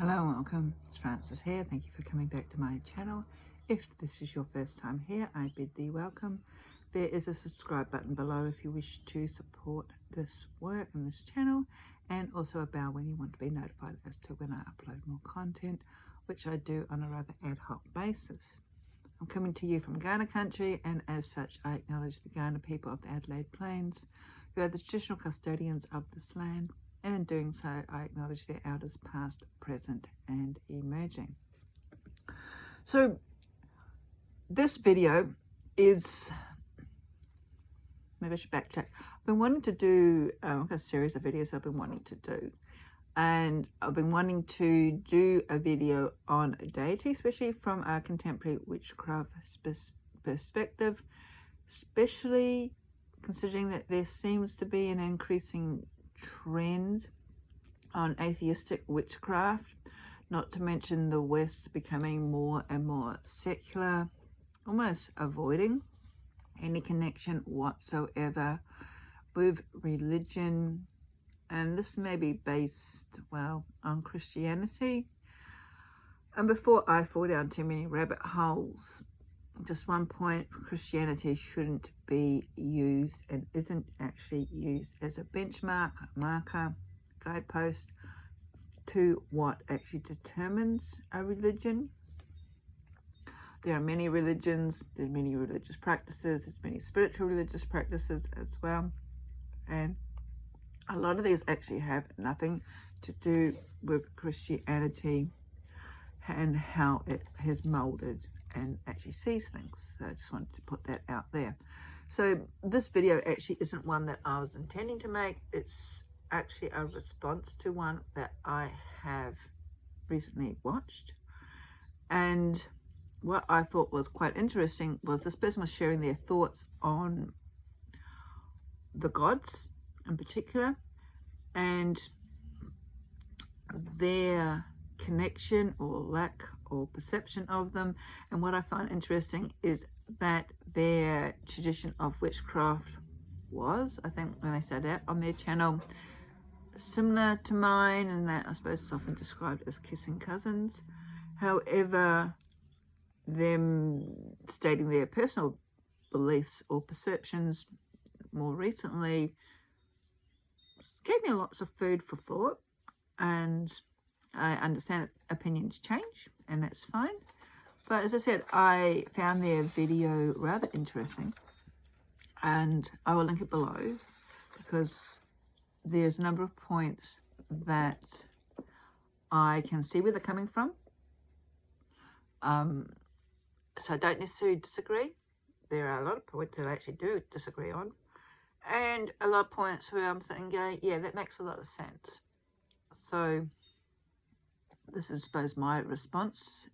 Hello and welcome, it's Francis here. Thank you for coming back to my channel. If this is your first time here, I bid thee welcome. There is a subscribe button below if you wish to support this work and this channel, and also a bell when you want to be notified as to when I upload more content, which I do on a rather ad hoc basis. I'm coming to you from Ghana country, and as such I acknowledge the Ghana people of the Adelaide Plains, who are the traditional custodians of this land. And in doing so, I acknowledge their elders past, present, and emerging. So this video is, maybe I should backtrack. I've been wanting to do a series of videos I've been wanting to do. And I've been wanting to do a video on Deity, especially from a contemporary witchcraft perspective, especially considering that there seems to be an increasing trend on atheistic witchcraft, not to mention the West becoming more and more secular, almost avoiding any connection whatsoever with religion. And this may be based, well, on Christianity. And before I fall down too many rabbit holes, just one point: Christianity shouldn't be used and isn't actually used as a benchmark, marker, guidepost to what actually determines a religion. There are many religions, there's many religious practices, there's many spiritual religious practices as well, and a lot of these actually have nothing to do with Christianity and how it has molded and actually sees things. So I just wanted to put that out there. So this video actually isn't one that I was intending to make. It's actually a response to one that I have recently watched. And what I thought was quite interesting was this person was sharing their thoughts on the gods in particular and their connection or lack or perception of them. And what I find interesting is that their tradition of witchcraft was, I think when they started out on their channel, similar to mine, and that I suppose is often described as kissing cousins. However, them stating their personal beliefs or perceptions more recently gave me lots of food for thought, and I understand that opinions change, and that's fine. But as I said, I found their video rather interesting, and I will link it below because there's a number of points that I can see where they're coming from. So I don't necessarily disagree. There are a lot of points that I actually do disagree on, and a lot of points where I'm thinking, yeah, that makes a lot of sense. So this is, I suppose, my response.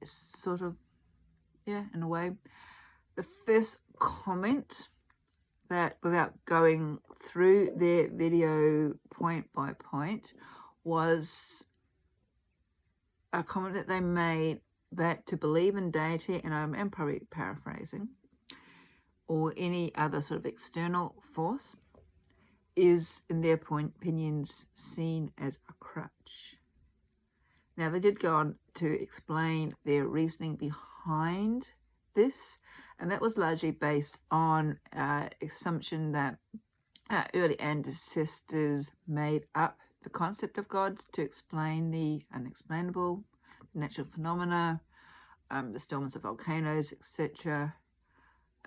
It's sort of, yeah, in a way. The first comment, that without going through their video point by point, was a comment that they made that to believe in deity, and I'm probably paraphrasing, or any other sort of external force, is, in their opinions, seen as a crutch. Now, they did go on to explain their reasoning behind this, and that was largely based on assumption that early ancestors made up the concept of gods to explain the unexplainable, the natural phenomena, the storms of volcanoes, etc.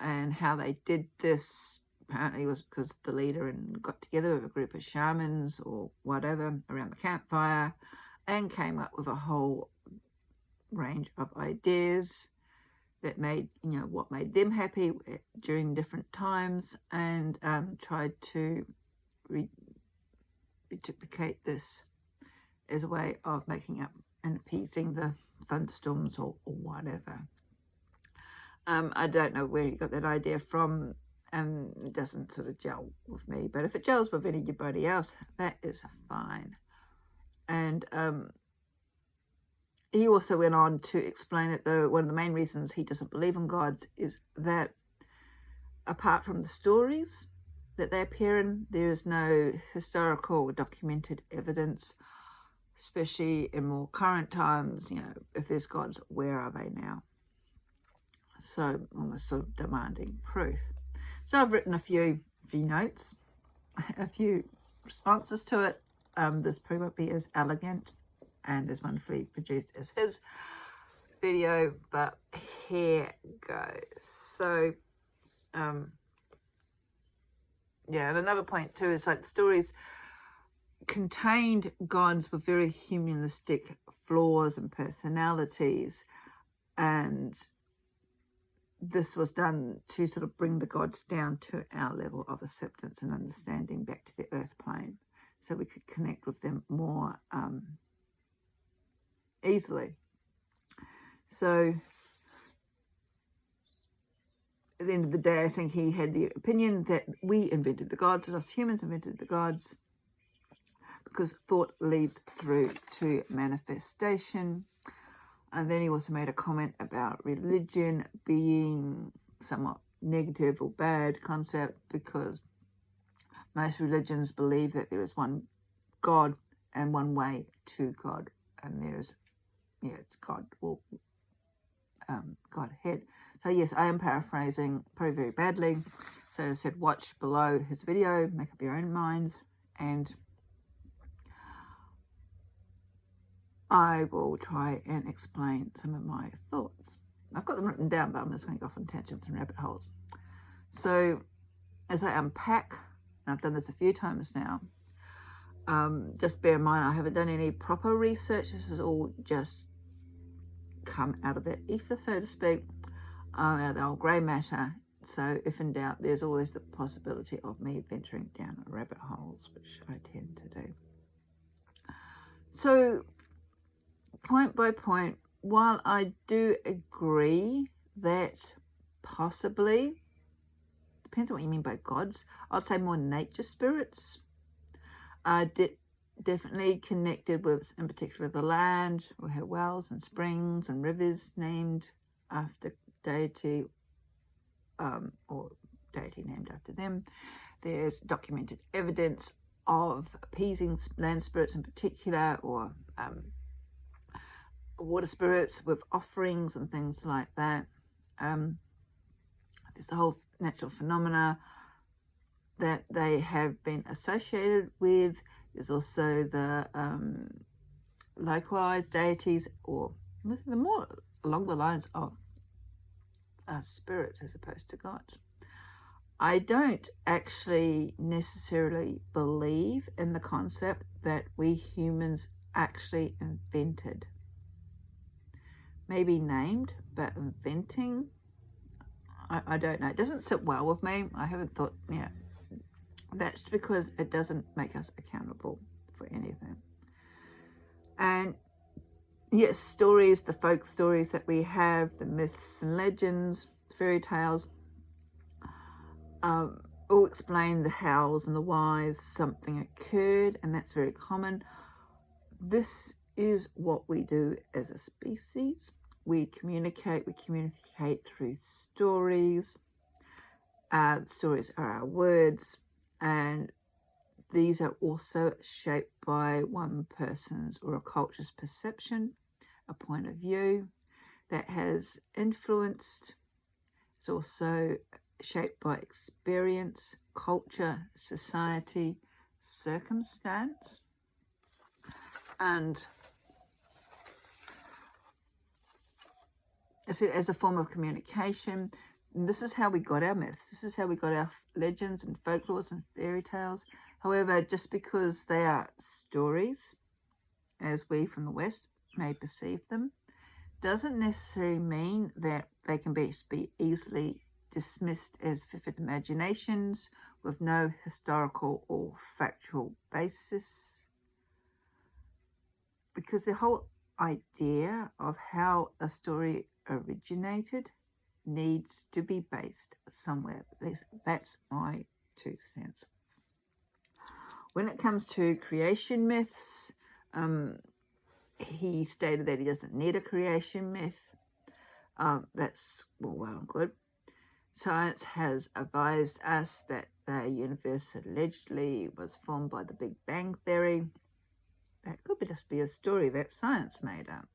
And how they did this apparently was because the leader and got together with a group of shamans or whatever around the campfire and came up with a whole range of ideas that made, what made them happy during different times, and tried to duplicate this as a way of making up and appeasing the thunderstorms or whatever. I don't know where he got that idea from. It doesn't sort of gel with me, but if it gels with anybody else, that is fine. And he also went on to explain that one of the main reasons he doesn't believe in gods is that apart from the stories that they appear in, there is no historical documented evidence especially in more current times. If there's gods, where are they now? So almost sort of demanding proof. So I've written a few notes, a few responses to it. This probably won't be as elegant and as wonderfully produced as his video, but here goes. So and another point too is like the stories contained gods with very humanistic flaws and personalities, and this was done to sort of bring the gods down to our level of acceptance and understanding, back to the earth plane, so we could connect with them more easily. So at the end of the day, I think he had the opinion that we invented the gods, and us humans invented the gods, because thought leads through to manifestation. And then he also made a comment about religion being somewhat negative or bad concept, because most religions believe that there is one God and one way to God, and there is, it's God or Godhead. So yes, I am paraphrasing probably very badly. So I said, watch below his video, make up your own mind, and I will try and explain some of my thoughts. I've got them written down, but I'm just going to go off on tangents and rabbit holes. So as I unpack, and I've done this a few times now, just bear in mind I haven't done any proper research. This is all just come out of the ether, so to speak, out of the old grey matter. So if in doubt, there's always the possibility of me venturing down rabbit holes, which I tend to do. So point by point, while I do agree that possibly, depends on what you mean by gods, I'd say more nature spirits are definitely connected with, in particular, the land. We have wells and springs and rivers named after deity, or deity named after them. There's documented evidence of appeasing land spirits in particular, or water spirits with offerings and things like that. There's the whole natural phenomena that they have been associated with. There's also the localized deities, or the more along the lines of spirits as opposed to gods. I don't actually necessarily believe in the concept that we humans actually invented. Maybe named, but inventing, I don't know. It doesn't sit well with me. I haven't thought, that's because it doesn't make us accountable for anything. And yes, stories, the folk stories that we have, the myths and legends, fairy tales, all explain the hows and the whys something occurred, and that's very common. This is what we do as a species. We communicate through stories. Stories are our words, and these are also shaped by one person's or a culture's perception, a point of view that has influenced. It's also shaped by experience, culture, society, circumstance, and as a form of communication. And this is how we got our myths. This is how we got our legends and folklores and fairy tales. However, just because they are stories, as we from the West may perceive them, doesn't necessarily mean that they can be easily dismissed as vivid imaginations with no historical or factual basis. Because the whole idea of how a story originated needs to be based somewhere. At least that's my 2 cents. When it comes to creation myths, he stated that he doesn't need a creation myth. That's well and good. Science has advised us that the universe allegedly was formed by the Big Bang Theory. That could just be a story that science made up.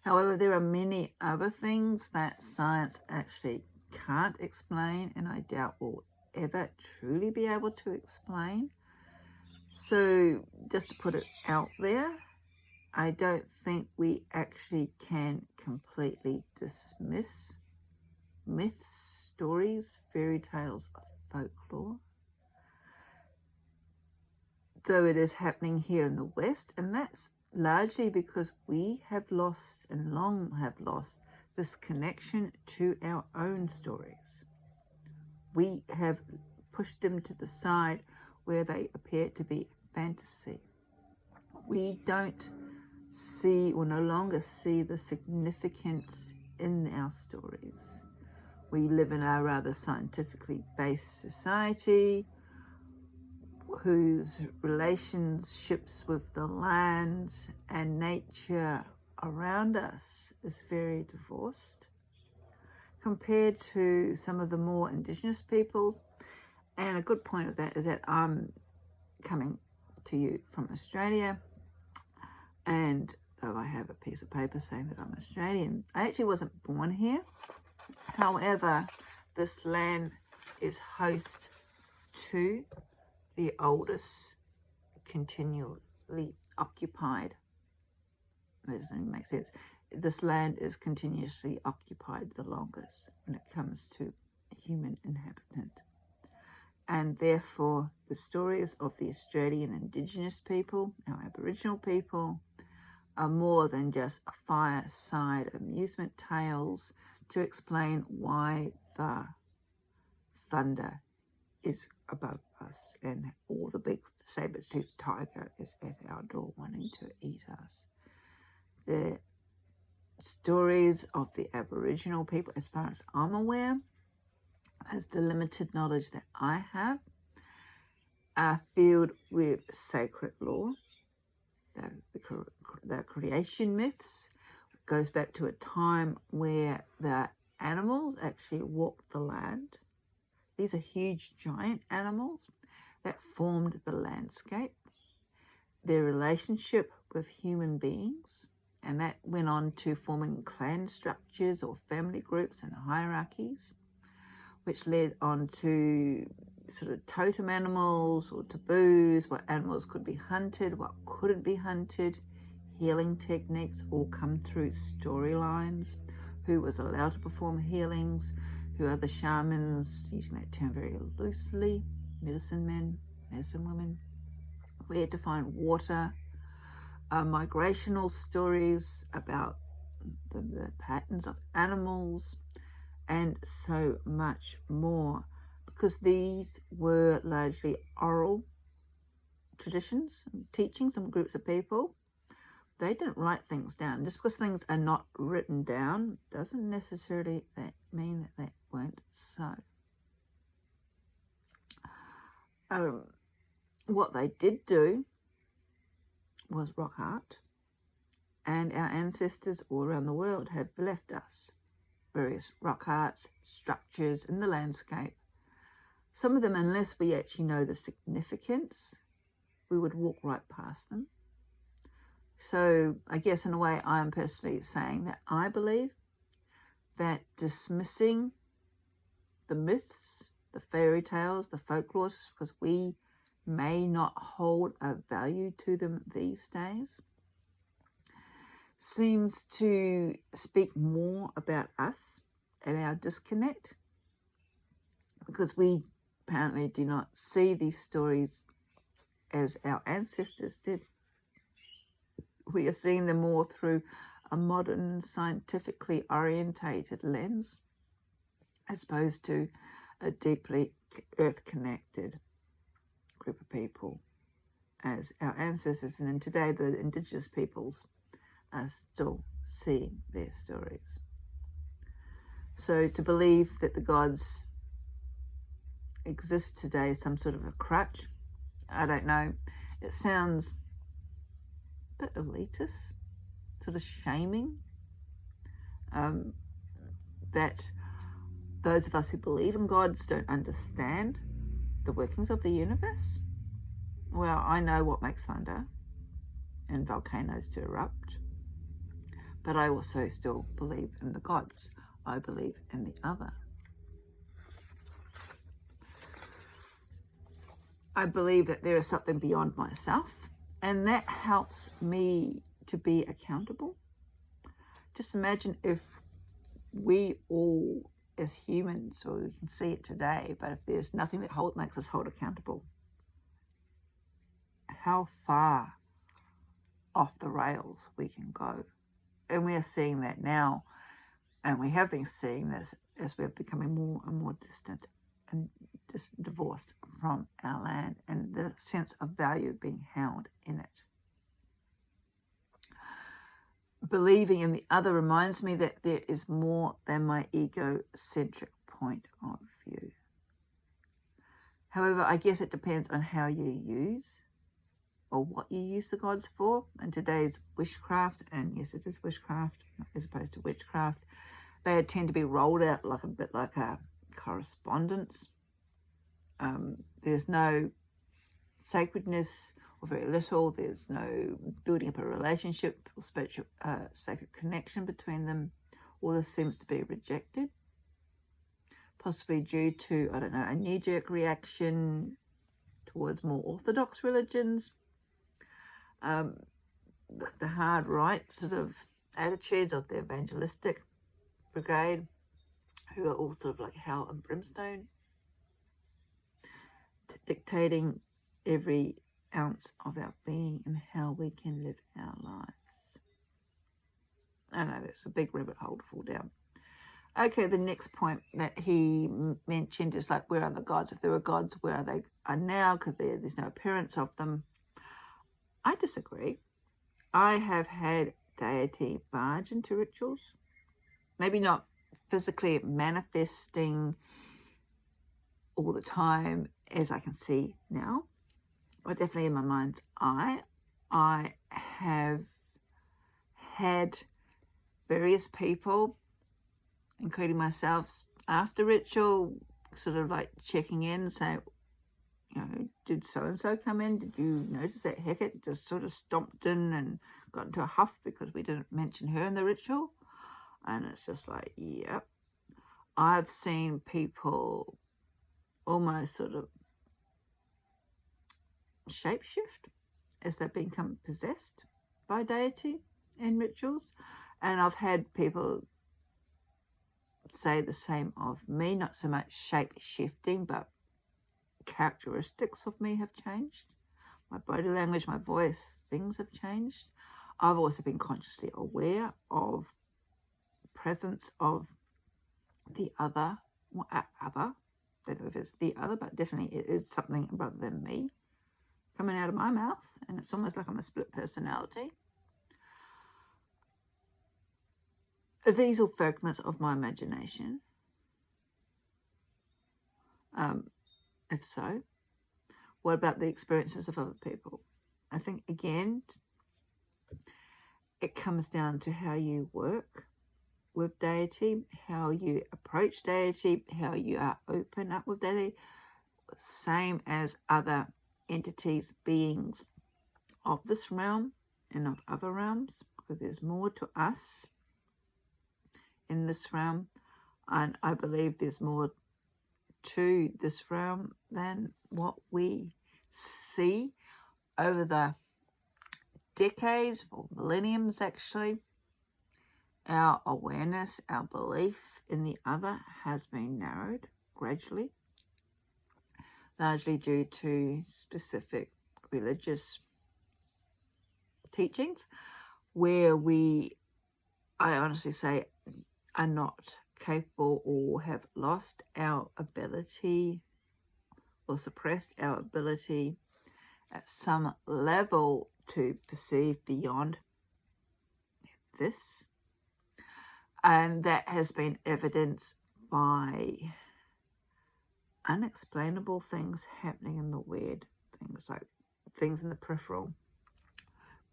However, there are many other things that science actually can't explain, and I doubt will ever truly be able to explain. So just to put it out there, I don't think we actually can completely dismiss myths, stories, fairy tales, folklore, though it is happening here in the West, and that's largely because we have lost and long have lost this connection to our own stories. We have pushed them to the side where they appear to be fantasy. We don't see or no longer see the significance in our stories. We live in a rather scientifically based society whose relationships with the land and nature around us is very divorced compared to some of the more indigenous peoples. And a good point of that is that I'm coming to you from Australia, and though I have a piece of paper saying that I'm Australian, I actually wasn't born here. However, this land is host to the oldest continually occupied. That doesn't even make sense. This land is continuously occupied the longest when it comes to a human inhabitant. And therefore, the stories of the Australian Indigenous people, our Aboriginal people, are more than just fireside amusement tales to explain why the thunder is above us and all the big saber-toothed tiger is at our door wanting to eat us. The stories of the Aboriginal people, as far as I'm aware, as the limited knowledge that I have, are filled with sacred lore, the creation myths. It goes back to a time where the animals actually walked the land. These are huge, giant animals that formed the landscape. Their relationship with human beings, and that went on to forming clan structures or family groups and hierarchies, which led on to sort of totem animals or taboos, what animals could be hunted, what couldn't be hunted, healing techniques all come through storylines, who was allowed to perform healings, who are the shamans, using that term very loosely, medicine men, medicine women, where to find water, migrational stories about the patterns of animals, and so much more, because these were largely oral traditions and teachings of groups of people. They didn't write things down. Just because things are not written down doesn't necessarily mean that they weren't so. What they did do was rock art, and our ancestors all around the world have left us various rock arts, structures in the landscape. Some of them, unless we actually know the significance, we would walk right past them. So I guess in a way I'm personally saying that I believe that dismissing the myths, the fairy tales, the folklores, because we may not hold a value to them these days, seems to speak more about us and our disconnect, because we apparently do not see these stories as our ancestors did. We are seeing them more through a modern, scientifically orientated lens, as opposed to a deeply earth-connected group of people as our ancestors. And today the indigenous peoples are still seeing their stories. So to believe that the gods exist today is some sort of a crutch, I don't know. It sounds a bit elitist, sort of shaming, that those of us who believe in gods don't understand the workings of the universe. Well, I know what makes thunder. and volcanoes to erupt. But I also still believe in the gods. I believe in the other. I believe that there is something beyond myself, and that helps me to be accountable. Just imagine if we all, as humans, well, we can see it today, but if there's nothing that makes us hold accountable, how far off the rails we can go. And we are seeing that now, and we have been seeing this as we're becoming more and more distant and just divorced from our land, and the sense of value being held in it. Believing in the other reminds me that there is more than my egocentric point of view. However, I guess it depends on how you use or what you use the gods for. In today's witchcraft, and yes, it is witchcraft as opposed to witchcraft, they tend to be rolled out like a bit like a correspondence. There's no sacredness, or very little. There's no building up a relationship or spiritual sacred connection between them. All this seems to be rejected, possibly due to, I don't know, a knee-jerk reaction towards more orthodox religions, the hard right sort of attitudes of the evangelistic brigade, who are all sort of like hell and brimstone, dictating every ounce of our being and how we can live our lives. I know that's a big rabbit hole to fall down. Okay, the next point that he mentioned is like, where are the gods? If there were gods, where are they now? Because there's no appearance of them. I disagree. I have had deity barge into rituals. Maybe not physically manifesting all the time as I can see now, but definitely in my mind's eye. I have had various people, including myself, after ritual, sort of like checking in, saying, you know, did so-and-so come in? Did you notice that Hecate just sort of stomped in and got into a huff because we didn't mention her in the ritual? And it's just like, yep. I've seen people almost sort of shapeshift as they become possessed by deity in rituals. And I've had people say the same of me, not so much shape-shifting, but characteristics of me have changed. My body language, my voice, things have changed. I've also been consciously aware of presence of the other, don't know if it's the other, but definitely it is something rather than me coming out of my mouth, and it's almost like I'm a split personality. Are these all fragments of my imagination? If so, what about the experiences of other people? I think, again, it comes down to how you work with deity, how you approach deity, how you are open up with deity, same as other entities, beings of this realm and of other realms, because there's more to us in this realm, and I believe there's more to this realm than what we see over the decades or millenniums. Actually, our awareness, our belief in the other has been narrowed gradually, largely due to specific religious teachings where I honestly say, are not capable or have lost our ability or suppressed our ability at some level to perceive beyond this. And that has been evidenced by unexplainable things happening in the weird, things like things in the peripheral,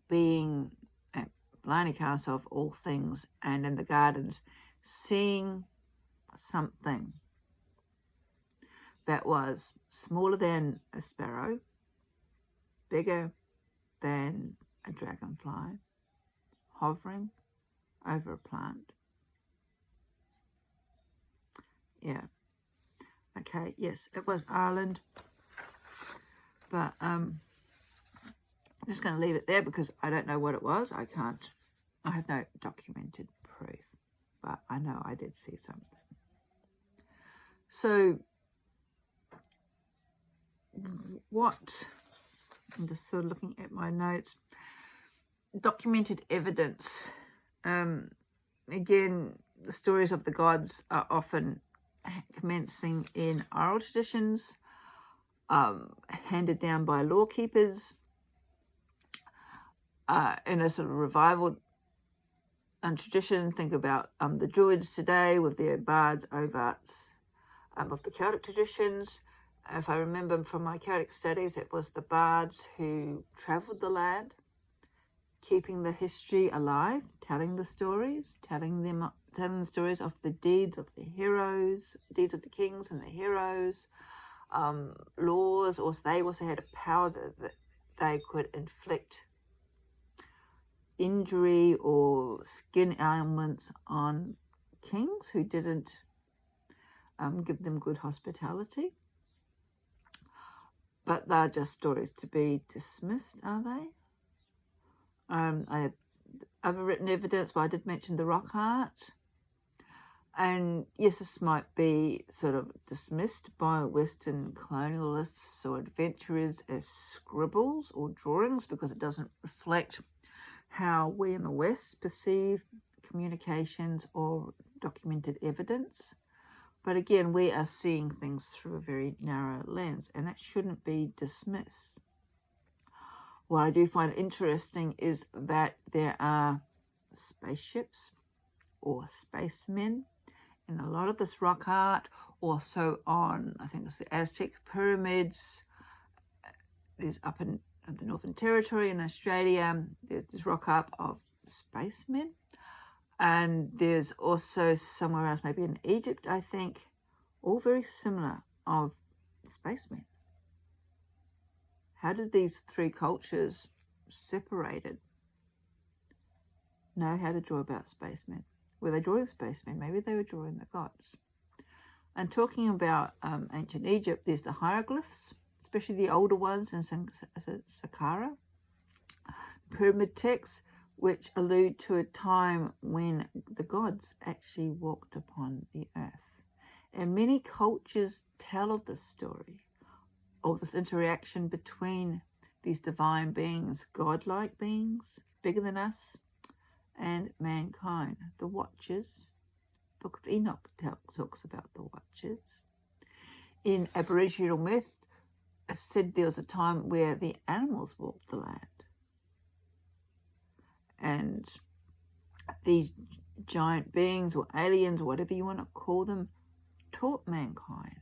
being at Blarney Castle of all things, and in the gardens, seeing something that was smaller than a sparrow, bigger than a dragonfly hovering over a plant. Yeah. Okay, yes, it was Ireland. But I'm just going to leave it there because I don't know what it was. I have no documented proof. But I know I did see something. So I'm just sort of looking at my notes. Documented evidence. Again, the stories of the gods are often commencing in oral traditions, handed down by law keepers, in a sort of revival and tradition. Think about the Druids today with their bards, ovarts of the Celtic traditions. If I remember from my Celtic studies, it was the bards who travelled the land, keeping the history alive, telling the stories, telling the stories of the deeds of the heroes, deeds of the kings and the heroes, laws. Also, they also had a power that they could inflict injury or skin ailments on kings who didn't give them good hospitality. But they're just stories to be dismissed, are they? I have other written evidence, but I did mention the rock art. And yes, this might be sort of dismissed by Western colonialists or adventurers as scribbles or drawings because it doesn't reflect how we in the West perceive communications or documented evidence. But again, we are seeing things through a very narrow lens, and that shouldn't be dismissed. What I do find interesting is that there are spaceships or spacemen in a lot of this rock art, also on, I think it's the Aztec pyramids. There's up in the Northern Territory in Australia, there's this rock art of spacemen. And there's also somewhere else, maybe in Egypt, I think, all very similar, of spacemen. How did these three cultures separated know how to draw about spacemen? Were they drawing spacemen? Maybe they were drawing the gods. And talking about ancient Egypt, there's the hieroglyphs, especially the older ones in Saqqara, pyramid texts, which allude to a time when the gods actually walked upon the earth. And many cultures tell of this story, of this interaction between these divine beings, godlike beings, bigger than us, and mankind. The Watchers, Book of Enoch talks about the Watchers. In Aboriginal myth, it's said there was a time where the animals walked the land. And these giant beings or aliens, or whatever you want to call them, taught mankind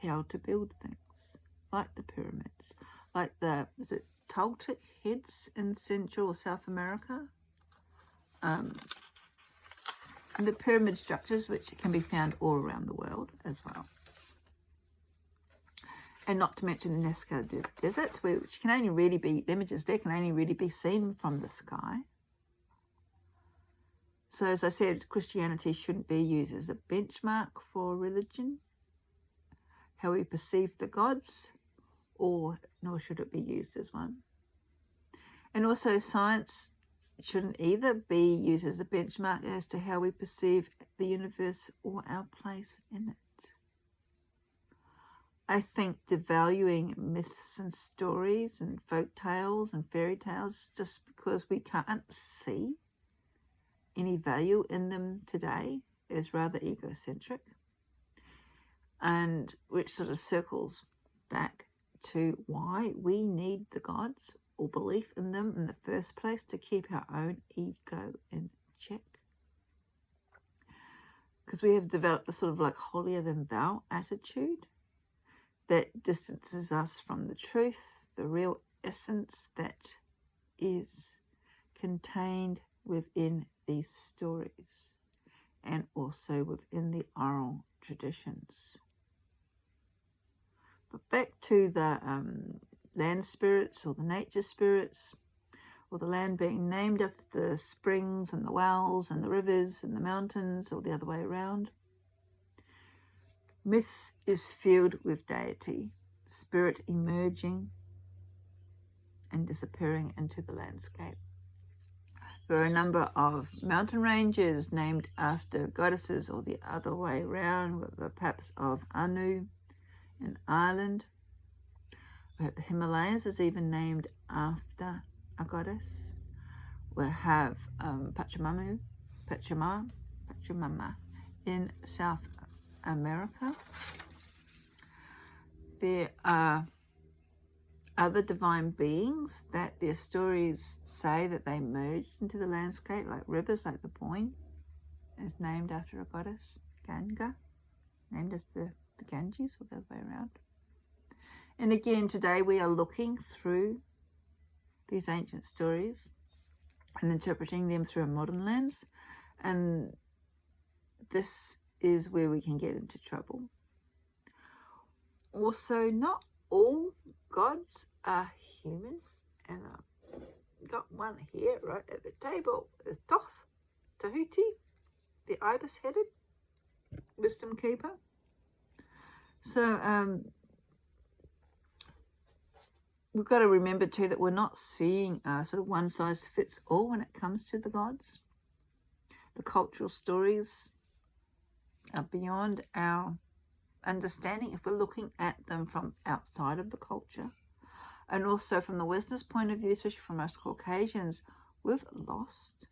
how to build things, like the pyramids, like is it Toltec heads in Central or South America? And the pyramid structures, which can be found all around the world as well. And not to mention the Nazca Desert, which can only really be, the images there can only really be seen from the sky. So as I said, Christianity shouldn't be used as a benchmark for religion, how we perceive the gods, nor should it be used as one. And also science shouldn't either be used as a benchmark as to how we perceive the universe or our place in it. I think devaluing myths and stories and folk tales and fairy tales just because we can't see any value in them today is rather egocentric, and which sort of circles back to why we need the gods or belief in them in the first place, to keep our own ego in check. Because we have developed the sort of like holier than thou attitude that distances us from the truth, the real essence that is contained within these stories and also within the oral traditions. But back to the land spirits or the nature spirits, or the land being named after the springs and the wells and the rivers and the mountains, or the other way around. Myth is filled with deity, spirit emerging and disappearing into the landscape. There are a number of mountain ranges named after goddesses, or the other way around, perhaps of Anu in Ireland. We have the Himalayas is even named after a goddess. We have Pachamama in South America. There are other divine beings that their stories say that they merged into the landscape, like rivers, like the Boyne is named after a goddess, Ganga, named after the Ganges, or the other way around. And again, today we are looking through these ancient stories and interpreting them through a modern lens, and this is where we can get into trouble. Also, not all gods are human, and I've got one here right at the table. Is Thoth, Tahuti, the ibis-headed wisdom keeper. So we've got to remember too that we're not seeing sort of one size fits all when it comes to the gods. The cultural stories are beyond our understanding if we're looking at them from outside of the culture. And also from the Western's point of view, especially from us Caucasians, we've lost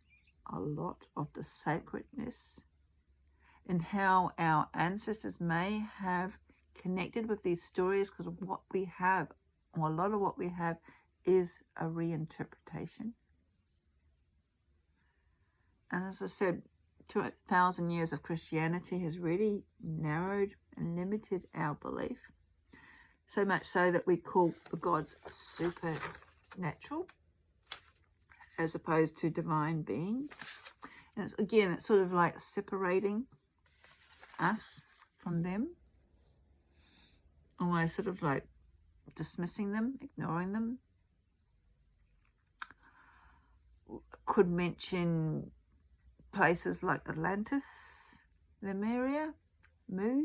a lot of the sacredness in how our ancestors may have connected with these stories, because what we have, or a lot of what we have, is a reinterpretation. And as I said, 2,000 years of Christianity has really narrowed and limited our belief. So much so that we call the gods supernatural as opposed to divine beings. And it's sort of like separating us from them, almost sort of like dismissing them, ignoring them. Could mention places like Atlantis, Lemuria, Mu.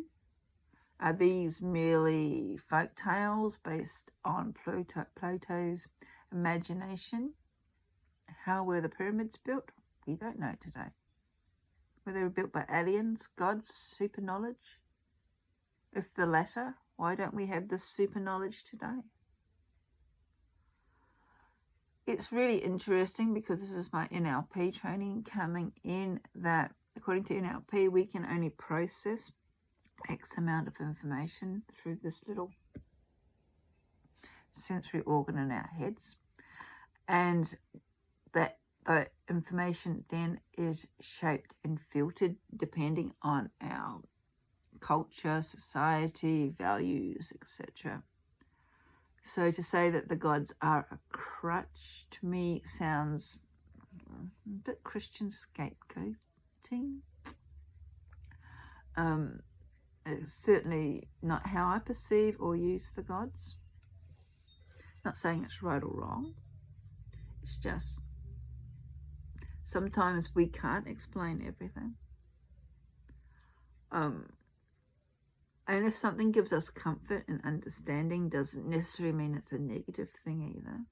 Are these merely folk tales based on Plato's imagination? How were the pyramids built? We don't know today. Were they built by aliens, gods, super knowledge? If the latter, why don't we have this super knowledge today? It's really interesting because this is my NLP training coming in, that according to NLP, we can only process X amount of information through this little sensory organ in our heads, and that the information then is shaped and filtered depending on our culture, society, values, etc. So to say that the gods are a crutch, to me sounds a bit Christian scapegoating. It's certainly not how I perceive or use the gods. Not saying it's right or wrong. It's just sometimes we can't explain everything. And if something gives us comfort and understanding, doesn't necessarily mean it's a negative thing either.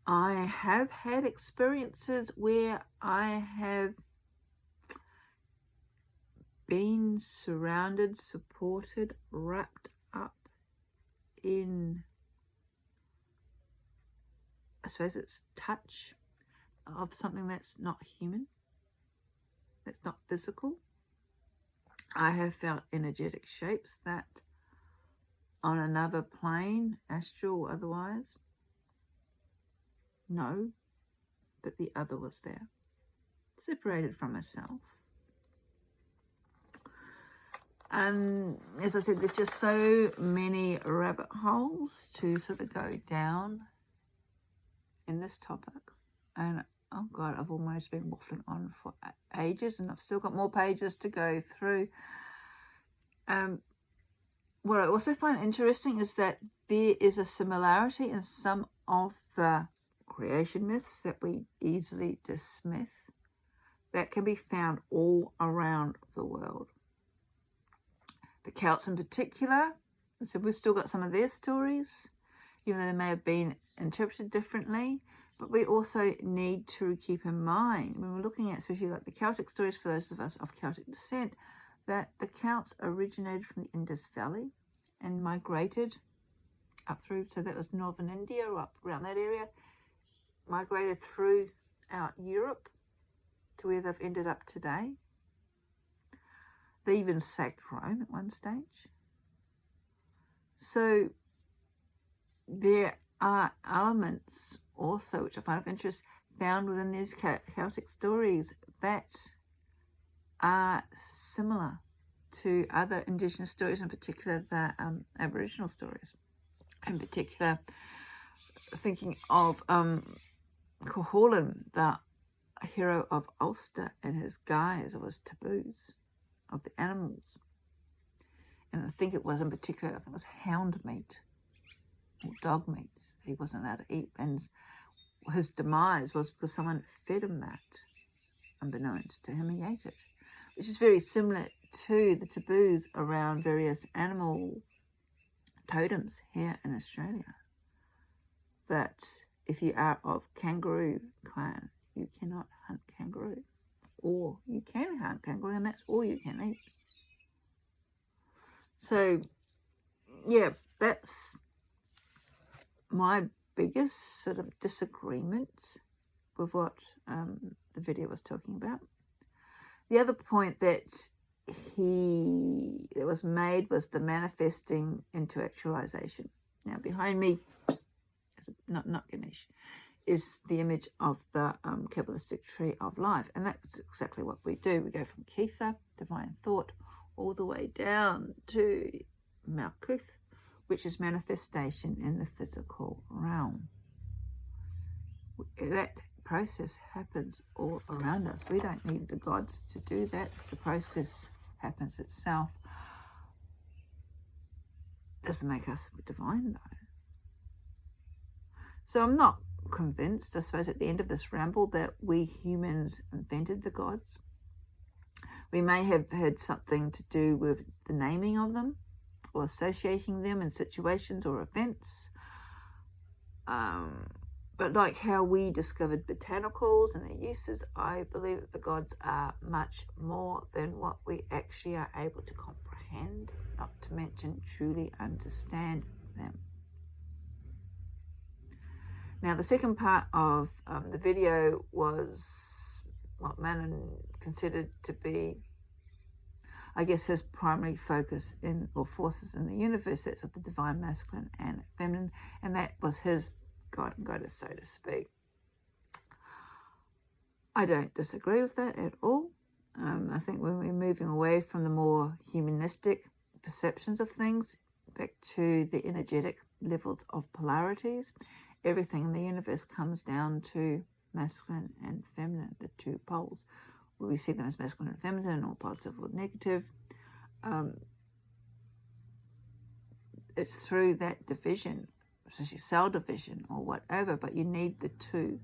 I have had experiences where I have been surrounded, supported, wrapped up in, I suppose it's touch of something that's not human, that's not physical. I have felt energetic shapes that on another plane, astral or otherwise, know that the other was there, separated from myself. And as I said, there's just so many rabbit holes to sort of go down in this topic. And oh God, I've almost been waffling on for ages, and I've still got more pages to go through. What I also find interesting is that there is a similarity in some of the creation myths that we easily dismiss that can be found all around the world. The Celts in particular, so we've still got some of their stories, even though they may have been interpreted differently, but we also need to keep in mind when we're looking at especially like the Celtic stories for those of us of Celtic descent, that the Celts originated from the Indus Valley and migrated up through, so that was northern India or up around that area, migrated throughout Europe to where they've ended up today. They even sacked Rome at one stage. So there are elements also, which I find of interest, found within these Celtic stories that are similar to other Indigenous stories, in particular the Aboriginal stories. In particular, thinking of Cuchulainn, the hero of Ulster, and his guise was taboos of the animals. And I think it was in particular, I think it was hound meat or dog meat that he wasn't allowed to eat. And his demise was because someone fed him that, unbeknownst to him, he ate it, which is very similar to the taboos around various animal totems here in Australia. That if you are of kangaroo clan, you cannot hunt kangaroo, or you can hunt kangaroo, and that's all you can eat. So, yeah, that's my biggest sort of disagreement with what the video was talking about. The other point that was made was the manifesting into actualization. Now, behind me, not Ganesh, is the image of the Kabbalistic tree of life. And that's exactly what we do. We go from Ketha, divine thought, all the way down to Malkuth, which is manifestation in the physical realm. That process happens all around us. We don't need the gods to do that. The process happens itself. Doesn't make us divine, though. So I'm not convinced, I suppose, at the end of this ramble that we humans invented the gods. We may have had something to do with the naming of them or associating them in situations or events. But like how we discovered botanicals and their uses, I believe that the gods are much more than what we actually are able to comprehend, not to mention truly understand them. Now, the second part of the video was what Manon considered to be, I guess, his primary focus in, or forces in the universe, that's of the divine masculine and feminine, and that was his god and goddess, so to speak. I don't disagree with that at all. I think when we're moving away from the more humanistic perceptions of things, back to the energetic levels of polarities, everything in the universe comes down to masculine and feminine, the two poles. Where we see them as masculine and feminine, or positive or negative. It's through that division, especially cell division or whatever, but you need the two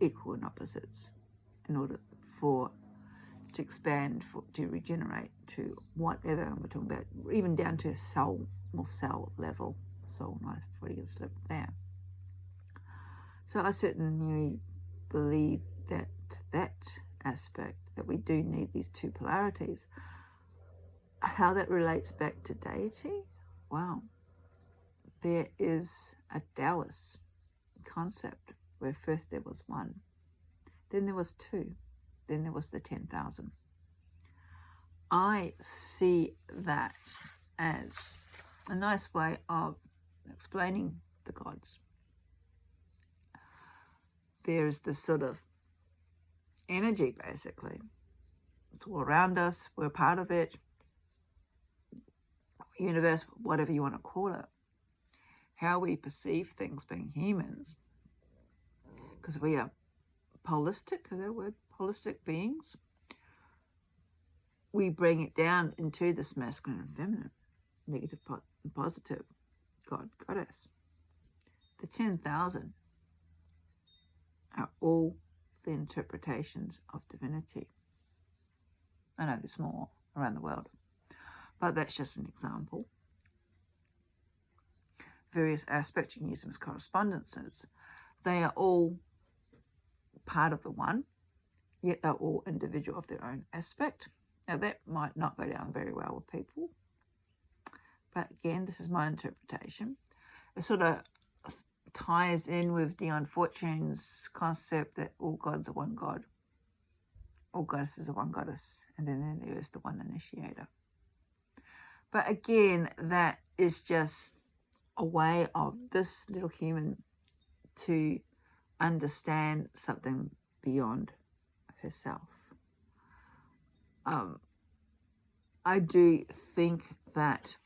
equal and opposites in order to expand, to regenerate, to whatever. And we're talking about even down to a cell level. Soul, nice Freudian slip there. So I certainly believe that aspect, that we do need these two polarities. How that relates back to deity, wow. There is a Taoist concept where first there was one, then there was two, then there was the 10,000. I see that as a nice way of explaining the gods. There's this sort of energy, basically. It's all around us. We're part of it. Universe, whatever you want to call it. How we perceive things being humans, because we are holistic, is that a word? Holistic beings. We bring it down into this masculine and feminine, negative and positive, God, goddess. The 10,000 are all the interpretations of divinity. I know there's more around the world, but that's just an example. Various aspects, you can use them as correspondences. They are all part of the one, yet they're all individual of their own aspect. Now, that might not go down very well with people, but again, this is my interpretation. It sort of ties in with Dion Fortune's concept that all gods are one god, all goddesses are one goddess, and then there is the one initiator. But again, that is just a way of this little human to understand something beyond herself. I do think that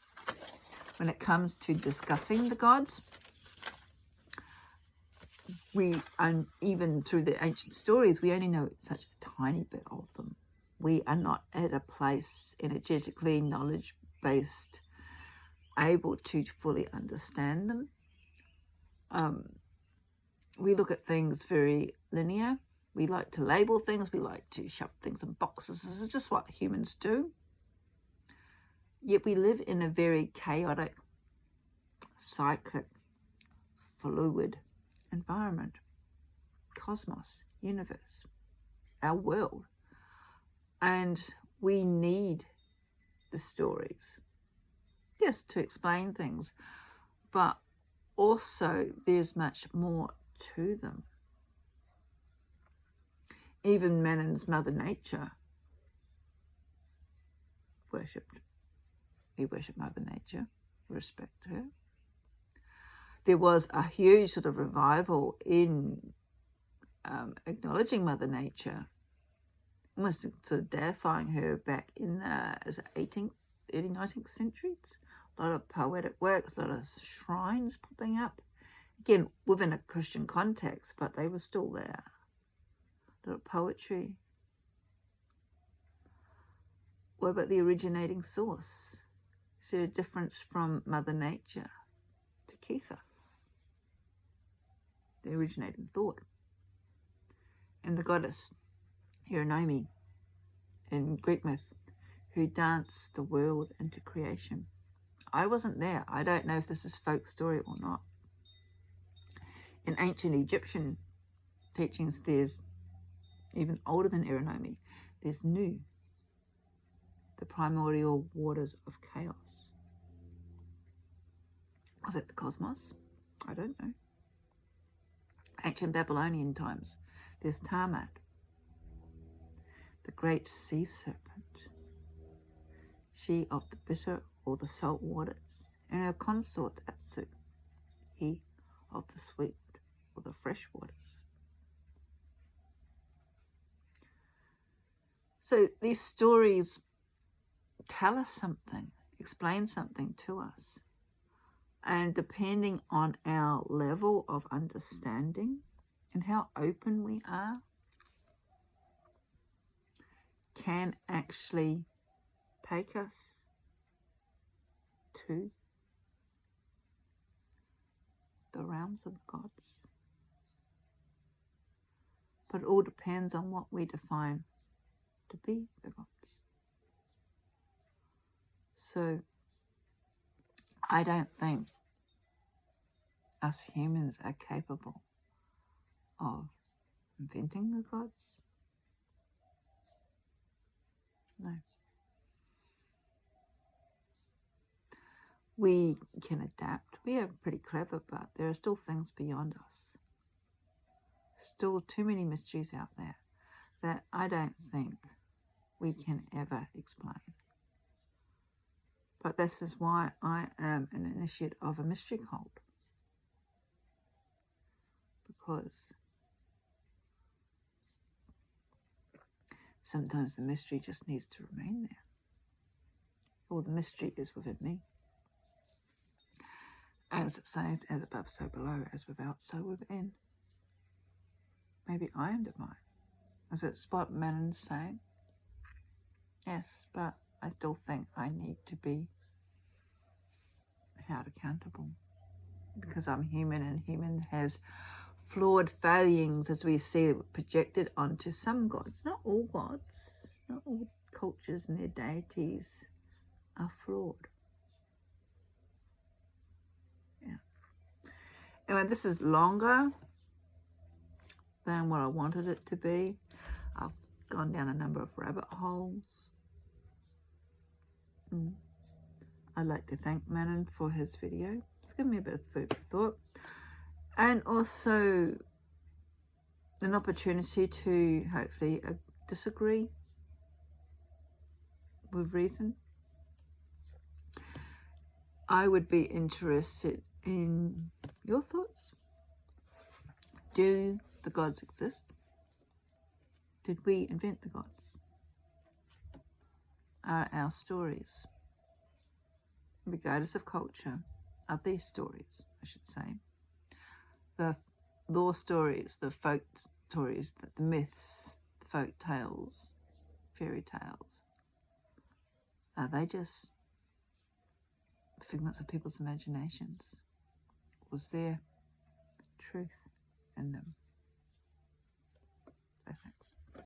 when it comes to discussing the gods, and even through the ancient stories, we only know such a tiny bit of them. We are not at a place energetically, knowledge-based, able to fully understand them. We look at things very linear. We like to label things. We like to shove things in boxes. This is just what humans do. Yet we live in a very chaotic, cyclic, fluid environment, cosmos, universe, our world. And we need the stories, yes, to explain things, but also there's much more to them. Even Manin's Mother Nature worshipped. We worship Mother Nature, respect her. There was a huge sort of revival in acknowledging Mother Nature, almost sort of deifying her back in the 18th, early 19th centuries. A lot of poetic works, a lot of shrines popping up. Again, within a Christian context, but they were still there. A lot of poetry. What about the originating source? Is there a difference from Mother Nature to Ketha, the originating thought? And the goddess Hieronomy in Greek myth, who danced the world into creation. I wasn't there. I don't know if this is folk story or not. In ancient Egyptian teachings, there's even older than Hieronomy. There's Nu, the primordial waters of chaos. Was it the cosmos? I don't know. Ancient Babylonian times, there's Tiamat, the great sea serpent, she of the bitter or the salt waters, and her consort Apsu, he of the sweet or the fresh waters. So these stories tell us something, explain something to us. And depending on our level of understanding and how open we are, can actually take us to the realms of the gods. But it all depends on what we define to be the gods. So I don't think us humans are capable of inventing the gods. No. We can adapt. We are pretty clever, but there are still things beyond us. Still too many mysteries out there that I don't think we can ever explain. But this is why I am an initiate of a mystery cult. Because sometimes the mystery just needs to remain there. Or the mystery is within me. As it says, as above, so below, as without, so within. Maybe I am divine. Is it Spot Manin saying? Yes, but I still think I need to be held accountable. because I'm human, and human has flawed failings, as we see projected onto some gods. Not all gods, not all cultures and their deities are flawed. Yeah. Anyway, this is longer than what I wanted it to be. I've gone down a number of rabbit holes. I'd like to thank Manon for his video. It's given me a bit of food for thought. And also an opportunity to hopefully disagree with reason. I would be interested in your thoughts. Do the gods exist? Did we invent the gods? Are our stories, regardless of culture, are these stories, I should say, the lore stories, the folk stories, the myths, the folk tales, fairy tales, are they just figments of people's imaginations? Was there truth in them? Blessings.